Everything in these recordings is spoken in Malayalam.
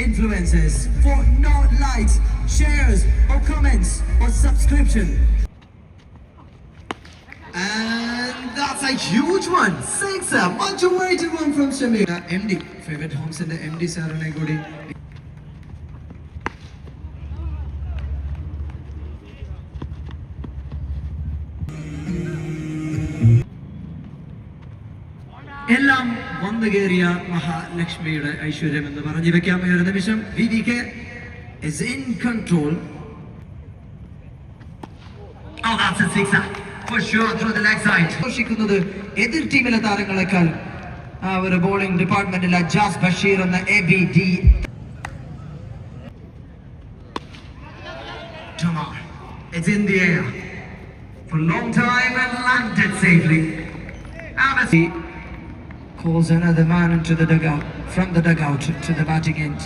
influencers for no likes, shares or comments or subscription. And that's a huge one. Thanks, sir. Much awaited one from Shamir. MD, favorite homes in the MD Sarana Gudi. എല്ലാം വന്നു കയറിയ മഹാലക്ഷ്മിയുടെ ഐശ്വര്യം എന്ന് പറഞ്ഞു വെക്കാം. ഒരു നിമിഷം VVK is in control. Oh, that's a sixer for sure through the leg side. ഘോഷിക്കുന്നത് എതിർ ടീമിലെ താരങ്ങളെക്കാൾ ഒരു ബോളിംഗ് ഡിപ്പാർട്ട്മെന്റിലെ ജാസ് ബഷീർ എന്ന ABD. It's in the air for a long time and landed safely. Amnesty calls another man into the dugout, from the dugout to the batting end.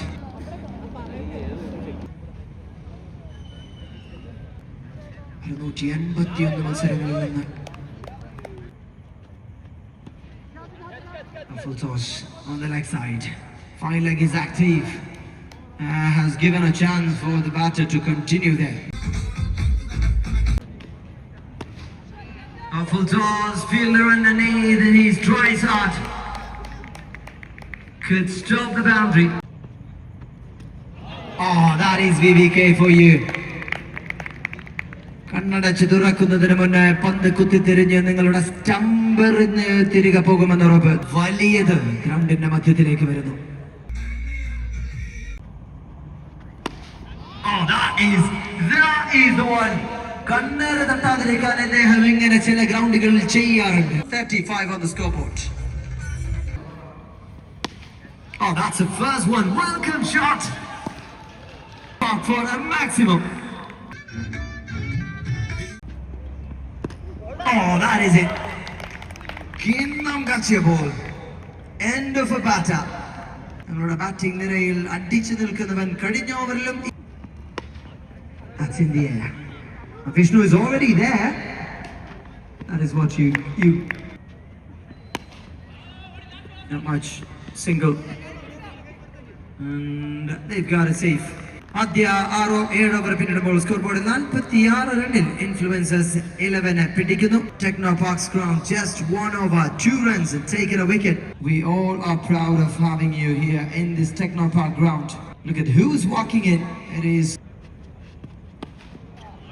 A full toss on the leg side. Fine leg is active. Has given a chance for the batter to continue there. A full toss, fielder underneath, and he tries hard. Could stop the boundary. Oh, that is VVK for you. കണ്ണടച്ച് തുറക്കുന്നതിന് മുന്നേ പന്ത് കുത്തിത്തിരിഞ്ഞ് നിങ്ങളുടെ സ്റ്റമ്പറിന് തിരികെ പോകുമെന്ന് ഉറപ്പ്. വലിയത് ഗ്രൗണ്ടിന്റെ മധ്യത്തിലേക്ക് വരുന്നു. Oh, that is the one. കണ്ണേറ് തട്ടാതിരിക്കാൻ അദ്ദേഹം ഇങ്ങനെ ചില ഗ്രൗണ്ടുകളിൽ ചെയ്യാറുണ്ട്. 35 on the scoreboard. Oh, that's the first one. Welcome shot. For a maximum. Oh, that is it. Kinnam gotcha ball. End of a batter. നമ്മുടെ ബാറ്റിംഗ് നിരയിൽ അടിച്ചു നിൽക്കുന്നവൻ കഴിഞ്ഞ ഓവറിലും. That's in the air. Vishnu is already there. That is what you not much single, and they've got it safe. ആദ്യ 6-7 ഓവർ പിന്നിടുമ്പോൾ സ്കോർ ബോർഡിൽ 46 റണ്ണിൽ ഇൻഫ്ലുവൻസേഴ്സ് 11 പിടിക്കുന്നു. Techno parks ground just 1 over 2 runs and taken a wicket. We all are proud of having you here in this Techno Park ground. Look at who's walking in. It is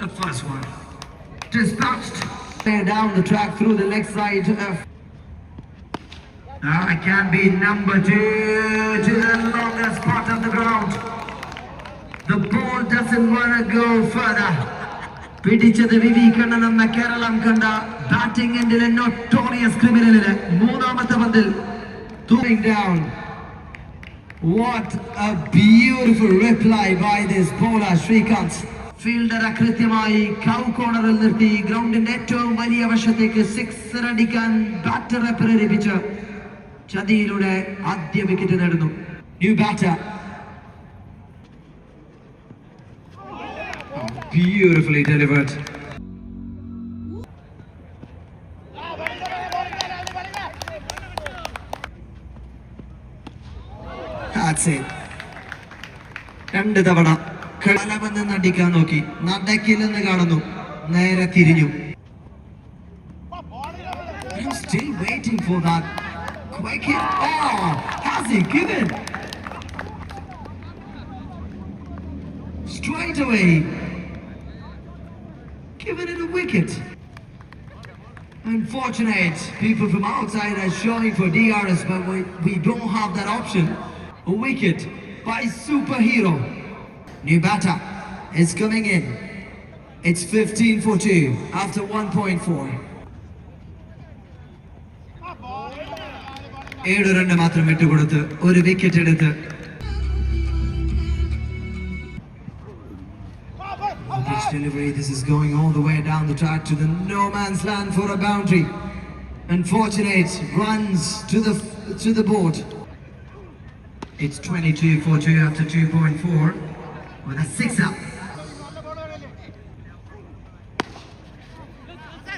the first one. Dispatched down the track through the leg side. It can be number 2 to the longest part of the ground. The ball doesn't want to go further. പിടിച്ചത് വിവി കണ്ണൻ എന്ന കേരളം കണ്ട ബാറ്റിംഗ് എൻഡിലെ നോട്ടോറിയസ് ക്രിമിനലിന് മൂന്നാമത്തെ പന്തിൽ throwing down. What a beautiful reply by this bowler Srikanth. ഫീൽഡറെ കൃത്യമായി കൗ കോർണറിൽ നിർത്തി ഗ്രൗണ്ടിന്റെ ഏറ്റവും വലിയ വശത്തേക്ക് സിക്സർ അടിക്കാൻ ബാറ്ററെ പ്രേരിപ്പിച്ച് ചതിയിലൂടെ ആദ്യ വിക്കറ്റ് നേടുന്നു. New batter. Beautifully delivered. That's it. രണ്ട് തവണ കളമെന്ന് നടിക്കാൻ നോക്കി, നടക്കില്ലെന്ന് കാണുന്നു, നേരെ തിരിഞ്ഞു. I'm still waiting for that quick hit. Oh, has he given? Straight away. Given it a wicket. Unfortunate. People from outside are showing for DRS, but we don't have that option. A wicket by superhero. New batter is coming in. It's 15 for 2 after 1.4. 7 run മാത്രം വിട്ടുകൊടുത്ത് ഒരു വിക്കറ്റ് എടുത്ത് pitch delivery. This is going all the way down the track to the no man's land for a boundary. Unfortunate runs to the board. It's 22 for 2 after 2.4 with a sixer.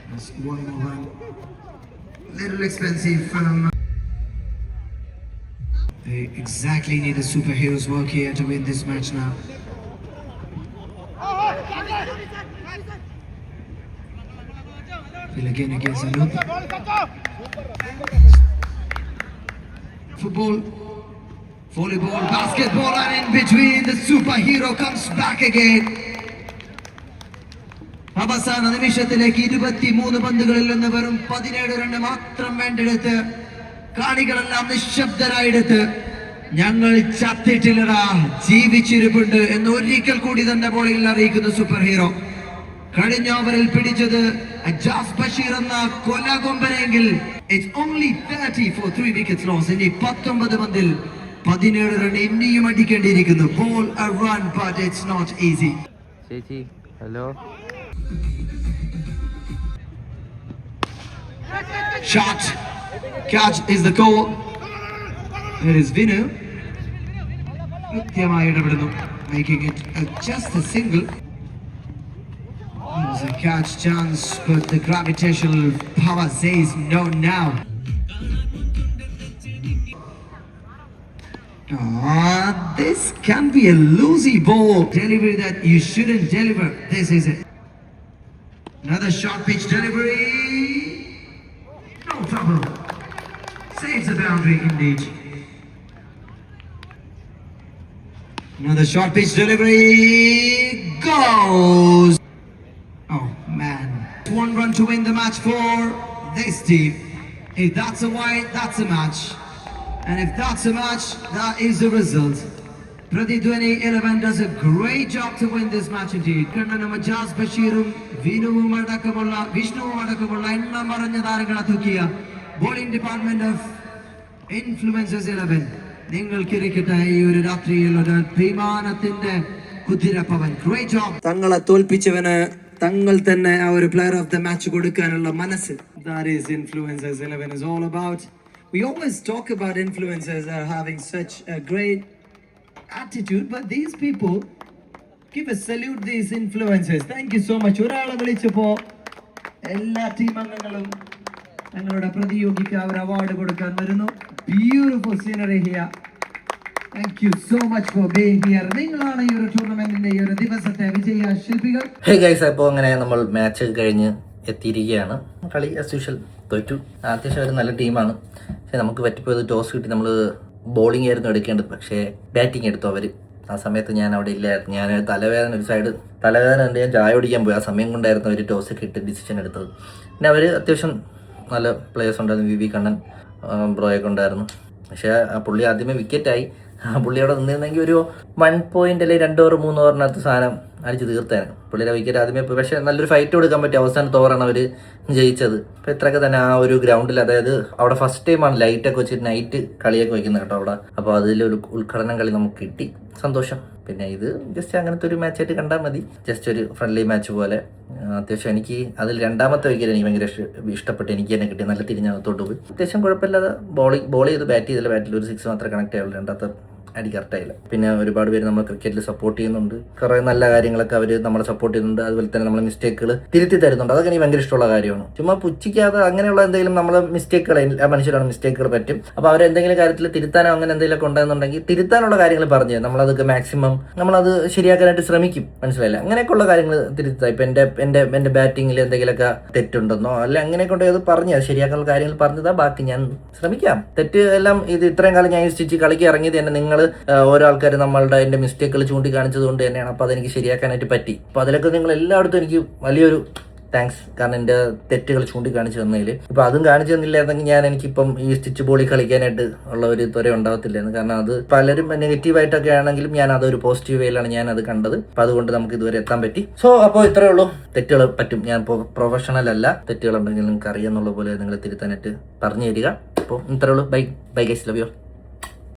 That's one more run. Little expensive from They exactly need a superhero's work here to win this match now. Will again against Anup. Football, volleyball, basketball, and in between the superhero comes back again. അവസാന നിമിഷത്തിലേക്ക് 23 പന്തുകളിൽ നിന്ന് വെറും 17 റൺ മാത്രം വേണ്ടെടുത്ത് കാണികളെല്ലാം നിശബ്ദരായെടുത്ത് ഞങ്ങൾ ചത്തിട്ടില്ലടാ, ജീവിച്ചിരിപ്പുണ്ട് എന്ന് ഒരിക്കൽ കൂടി തന്നെ ബോളിംഗിൽ അറിയിക്കുന്ന സൂപ്പർ ഹീറോ. കഴിഞ്ഞ ഓവറിൽ പിടിച്ചത് അജാസ് ബഷീർ എന്ന കൊലകൊമ്പനെങ്കിൽ it's only 30 for 3 wickets loss. ഇനി 19 പന്തിൽ 17 റൺ ഇനിയും അടിക്കേണ്ടിയിരിക്കുന്നു. Ball a run but it's not easy. ചേച്ചി hello. Shot, catch is the goal. There is Vinu. കൃത്യമായി ഇടപെടുന്നു, making it just a single. There's a catch chance, but the gravitational power says no now. This can be a loosey ball. Delivery that you shouldn't deliver. This is it. Another short pitch delivery. No trouble. Saves the boundary indeed. Another short pitch delivery. Goes. Oh man. 1 run to win the match for this team. If that's a win, that's a match. And if that's a match, that is the result. Pradidwani 11 does a great job to win this match indeed. Kannanam Ajaz Bashirum, Vinuvum Adakamulla, Vishnuvum Adakamulla, Enna Maranja Tharangala Thukiya bowling department of Influencers 11. നിങ്ങൾക്കിരിക്കട്ടെ ഈ ഒരു രാത്രിയിൽ ഒരു അഭിമാനത്തിന്റെ കുതിരപ്പവൻ. Great job. തങ്ങളെ തോൽപ്പിച്ചവന് തങ്ങൾ തന്നെ ആ ഒരു പ്ലെയർ ഓഫ് ദ മാച്ച് കൊടുക്കാനുള്ള മനസ്സ്. That is Influencers 11 is all about. We always talk about influencers having such a great attitude, but these people give a salute these influencers. Thank you so much. ഒരാളെ വിളിച്ചപ്പോ എല്ലാ ടീം അംഗങ്ങളും ഞങ്ങളുടെ പ്രതിയോഗിക്ക് അവർ അവാർഡ് കൊടുക്കാൻ വരുന്നു. Beautiful scenery here. Thank you so much for being here. നിങ്ങളാണ് ഈ ഒരു ടൂർണമെന്റിന്റെ ഈ ഒരു ദിവസത്തെ വിജയ ശില്പികൾ. ഹേ ഗൈസ്, അപ്പോൾ അങ്ങനെ നമ്മൾ മാച്ച് കഴിഞ്ഞ് എത്തിയിരിക്കുകയാണ്. കളി ആസ് യൂഷ്വൽ തോറ്റു. അത്യാവശ്യം ഒരു നല്ല ടീമാണ്. പക്ഷേ നമുക്ക് പറ്റിപ്പോയത് ടോസ് കിട്ടി നമ്മൾ ബോളിംഗ് ആയിരുന്നു എടുക്കേണ്ടത്, പക്ഷേ ബാറ്റിംഗ് എടുത്തു അവർ. ആ സമയത്ത് ഞാൻ അവിടെ ഇല്ലായിരുന്നു. ഞാൻ തലവേദന ഒരു സൈഡ് തലവേദന ഉണ്ട്, ഞാൻ ചായ കുടിക്കാൻ പോയി. ആ സമയം കൊണ്ടായിരുന്നു അവർ ടോസ് കിട്ടി ഡിസിഷൻ എടുത്തത്. പിന്നെ അവർ അത്യാവശ്യം നല്ല പ്ലേയേഴ്സ് ഉണ്ടായിരുന്നു. വി കണ്ണൻ ബ്രോയൊക്കെ ഉണ്ടായിരുന്നു. പക്ഷേ ആ പുള്ളി ആദ്യമേ വിക്കറ്റായി. ആ പുള്ളി അവിടെ നിന്നിരുന്നെങ്കിൽ ഒരു 1 point അല്ലെങ്കിൽ 2 over 3 ഓവറിനകത്ത് സാധനം അടിച്ച് തീർത്തേനെ. പുള്ളിയുടെ വിക്കറ്റ് ആദ്യമേ പോയി. പക്ഷേ നല്ലൊരു ഫൈറ്റ് കൊടുക്കാൻ പറ്റി. അവസാനത്തെ ഓവറാണ് അവർ ജയിച്ചത്. അപ്പോൾ ഇത്രയൊക്കെ തന്നെ ആ ഒരു ഗ്രൗണ്ടിൽ, അതായത് അവിടെ ഫസ്റ്റ് ടൈമാണ് ലൈറ്റൊക്കെ വെച്ചിട്ട് നൈറ്റ് കളിയൊക്കെ വയ്ക്കുന്നത് കേട്ടോ അവിടെ. അപ്പോൾ അതിലൊരു ഉദ്ഘാടനം കളി നമുക്ക് കിട്ടി, സന്തോഷം. പിന്നെ ഇത് ജസ്റ്റ് അങ്ങനത്തെ ഒരു മാച്ചായിട്ട് കണ്ടാൽ മതി, ജസ്റ്റ് ഒരു ഫ്രണ്ട്ലി മാച്ച് പോലെ. അത്യാവശ്യം എനിക്ക് അതിൽ രണ്ടാമത്തെ വിക്കറ്റ് എനിക്ക് ഭയങ്കര ഇഷ്ടപ്പെട്ട് എനിക്ക് തന്നെ കിട്ടി. നല്ല തിരിഞ്ഞകത്തോട്ട് പോയി. അത്യാവശ്യം കുഴപ്പമില്ലാതെ ബോൾ ചെയ്ത് ബാറ്റ് ചെയ്തില്ല. ബാറ്റിൽ ഒരു 6 മാത്രമേ കണക്ട് ആയുള്ളൂ. രണ്ടാമത്തെ അടി കറക്റ്റായില്ല. പിന്നെ ഒരുപാട് പേര് നമ്മൾ ക്രിക്കറ്റിൽ സപ്പോർട്ട് ചെയ്യുന്നുണ്ട്. കുറേ നല്ല കാര്യങ്ങളൊക്കെ അവർ നമ്മളെ സപ്പോർട്ട് ചെയ്യുന്നുണ്ട്. അതുപോലെ തന്നെ നമ്മളെ മിസ്റ്റേക്കുകൾ തിരുത്തി തരുന്നുണ്ട്. അതൊക്കെ എനിക്ക് ഭയങ്കര ഇഷ്ടമുള്ള കാര്യമാണ്. ചുമ്മാ പുച്ഛിക്കാതെ അങ്ങനെയുള്ള എന്തെങ്കിലും നമ്മളെ മിസ്റ്റേക്കുകൾ, എല്ലാ മനുഷ്യരാണ് മിസ്റ്റേക്കുകൾ പറ്റും. അപ്പോൾ അവരെന്തെങ്കിലും കാര്യത്തിൽ തിരുത്താനോ അങ്ങനെ എന്തെങ്കിലുമൊക്കെ ഉണ്ടെന്നുണ്ടെങ്കിൽ തിരുത്താനുള്ള കാര്യങ്ങൾ പറഞ്ഞ് നമ്മളതൊക്കെ മാക്സിമം നമ്മളത് ശരിയാക്കാനായിട്ട് ശ്രമിക്കും. മനസ്സിലായില്ല, അങ്ങനെയൊക്കെയുള്ള കാര്യങ്ങൾ തിരുത്താം. ഇപ്പം എൻ്റെ ബാറ്റിങ്ങിൽ എന്തെങ്കിലുമൊക്കെ തെറ്റുണ്ടെന്നോ അല്ല അങ്ങനെയൊക്കെ ഉണ്ടെങ്കിൽ അത് പറഞ്ഞ് അത് ശരിയാക്കാനുള്ള കാര്യങ്ങൾ പറഞ്ഞതാ. ബാക്കി ഞാൻ ശ്രമിക്കാം. തെറ്റ് എല്ലാം ഇത് ഇത്രയും കാലം ഞാൻ സ്റ്റിച്ച് കളിക്ക് ഇറങ്ങിയത് തന്നെ നിങ്ങൾ ഓരോ ആൾക്കാർ നമ്മളുടെ എൻ്റെ മിസ്റ്റേക്കുകൾ ചൂണ്ടിക്കാണിച്ചത് കൊണ്ട് തന്നെയാണ്. അപ്പോൾ അതെനിക്ക് ശരിയാക്കാനായിട്ട് പറ്റി. അപ്പോൾ അതിലൊക്കെ നിങ്ങൾ എല്ലായിടത്തും എനിക്ക് വലിയൊരു താങ്ക്സ്. കാരണം എൻ്റെ തെറ്റുകൾ ചൂണ്ടിക്കാണിച്ചു തന്നതിൽ. ഇപ്പോൾ അതും കാണിച്ചു തന്നില്ലായിരുന്നെങ്കിൽ എനിക്കിപ്പം ഈ സ്റ്റിച്ച് ബോളി കളിക്കാനായിട്ട് ഉള്ള ഒരു ത്വര ഉണ്ടാകത്തില്ലായിരുന്നു. കാരണം അത് പലരും നെഗറ്റീവായിട്ടൊക്കെ ആണെങ്കിലും ഞാൻ അതൊരു പോസിറ്റീവ് വേയിലാണ് ഞാൻ അത് കണ്ടത്. അപ്പോൾ അതുകൊണ്ട് നമുക്ക് ഇതുവരെ എത്താൻ പറ്റി. സോ അപ്പോൾ ഇത്രയേ ഉള്ളൂ. തെറ്റുകൾ പറ്റും. ഞാൻ ഇപ്പോൾ പ്രൊഫഷണൽ അല്ല. തെറ്റുകളുണ്ടെങ്കിൽ നിങ്ങൾക്ക് അറിയാമെന്നുള്ള പോലെ നിങ്ങൾ തിരുത്താനായിട്ട് പറഞ്ഞു തരിക. അപ്പോൾ ഇത്രയേ ഉള്ളൂ. Bye guys, love you.